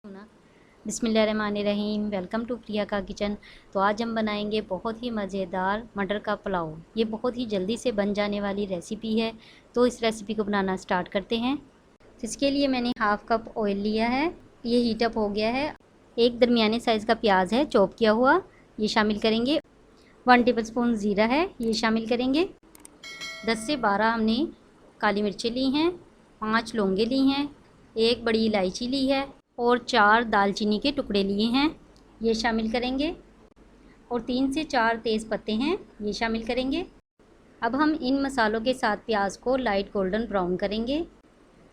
बिस्मिल्लाहिर्रहमानिर्रहीम। Welcome to प्रिया का kitchen. तो आज हम बनाएंगे बहुत ही मज़ेदार मटर का पुलाव। ये बहुत ही जल्दी से बन जाने वाली रेसिपी है। तो इस रेसिपी को बनाना स्टार्ट करते हैं। तो इसके लिए मैंने हाफ़ कप ऑयल लिया है, ये हीटअप हो गया है। एक दरमियाने साइज़ का प्याज है चॉप किया हुआ, ये शामिल करेंगे। 1 टेबलस्पून ज़ीरा है, ये शामिल करेंगे। 10 से 12 हमने काली मिर्चें ली हैं, 5 लौंगे ली हैं, 1 बड़ी इलायची ली है और 4 दालचीनी के टुकड़े लिए हैं, ये शामिल करेंगे। और 3 से 4 तेज़ पत्ते हैं, ये शामिल करेंगे। अब हम इन मसालों के साथ प्याज को लाइट गोल्डन ब्राउन करेंगे।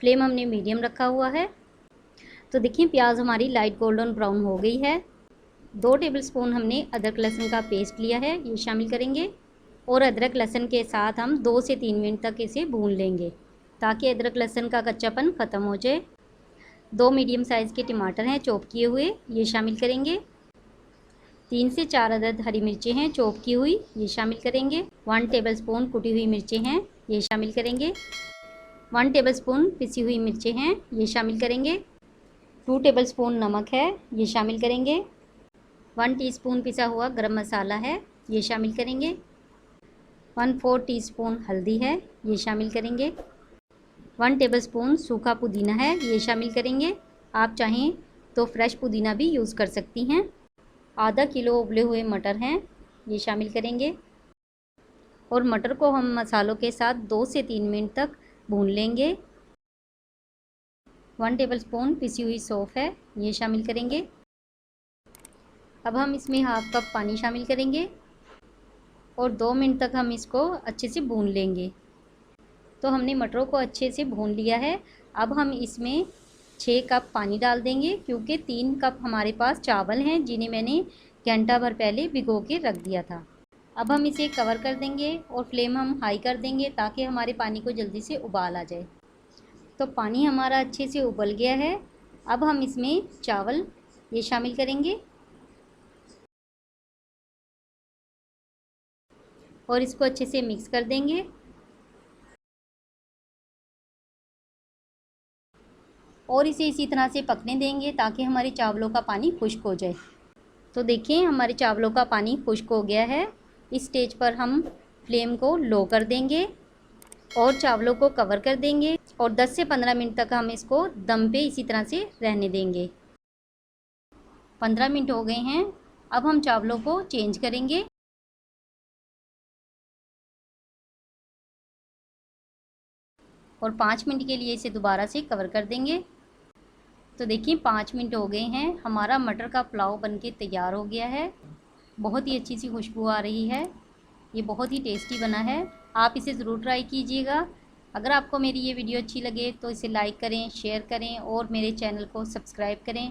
फ्लेम हमने मीडियम रखा हुआ है। तो देखिए प्याज हमारी लाइट गोल्डन ब्राउन हो गई है। 2 टेबलस्पून हमने अदरक लहसुन का पेस्ट लिया है, ये शामिल करेंगे। और अदरक लहसुन के साथ हम 2 से 3 मिनट तक इसे भून लेंगे ताकि अदरक लहसुन का कच्चापन ख़त्म हो जाए। 2 मीडियम साइज़ के टमाटर हैं चॉप किए हुए, ये शामिल करेंगे। 3 से 4 अदद हरी मिर्चें हैं चॉप की हुई, ये शामिल करेंगे। 1 टेबलस्पून कुटी हुई मिर्चें हैं, ये शामिल करेंगे। 1 टेबलस्पून पिसी हुई मिर्चें हैं, ये शामिल करेंगे। 2 टेबलस्पून नमक है, ये शामिल करेंगे। 1 टीस्पून पिसा हुआ गरम मसाला है, ये शामिल करेंगे। 1/4 टीस्पून हल्दी है, ये शामिल करेंगे। 1 टेबलस्पून सूखा पुदीना है, ये शामिल करेंगे। आप चाहें तो फ्रेश पुदीना भी यूज़ कर सकती हैं। आधा किलो उबले हुए मटर हैं, ये शामिल करेंगे। और मटर को हम मसालों के साथ 2 से 3 मिनट तक भून लेंगे। 1 टेबलस्पून पिसी हुई सौंफ है, ये शामिल करेंगे। अब हम इसमें हाफ़ कप पानी शामिल करेंगे और 2 मिनट तक हम इसको अच्छे से भून लेंगे। तो हमने मटरों को अच्छे से भून लिया है। अब हम इसमें 6 कप पानी डाल देंगे क्योंकि 3 कप हमारे पास चावल हैं जिन्हें मैंने घंटा भर पहले भिगो के रख दिया था। अब हम इसे कवर कर देंगे और फ्लेम हम हाई कर देंगे ताकि हमारे पानी को जल्दी से उबाल आ जाए। तो पानी हमारा अच्छे से उबल गया है। अब हम इसमें चावल ये शामिल करेंगे और इसको अच्छे से मिक्स कर देंगे। और इसे इसी तरह से पकने देंगे ताकि हमारे चावलों का पानी खुश्क हो जाए। तो देखिए हमारे चावलों का पानी खुश्क हो गया है। इस स्टेज पर हम फ्लेम को लो कर देंगे और चावलों को कवर कर देंगे और 10 से 15 मिनट तक हम इसको दम पे इसी तरह से रहने देंगे। 15 मिनट हो गए हैं। अब हम चावलों को चेंज करेंगे और 5 मिनट के लिए इसे दोबारा से कवर कर देंगे। तो देखिए 5 मिनट हो गए हैं, हमारा मटर का पुलाव बनके तैयार हो गया है। बहुत ही अच्छी सी खुशबू आ रही है, ये बहुत ही टेस्टी बना है। आप इसे ज़रूर ट्राई कीजिएगा। अगर आपको मेरी ये वीडियो अच्छी लगे तो इसे लाइक करें, शेयर करें और मेरे चैनल को सब्सक्राइब करें।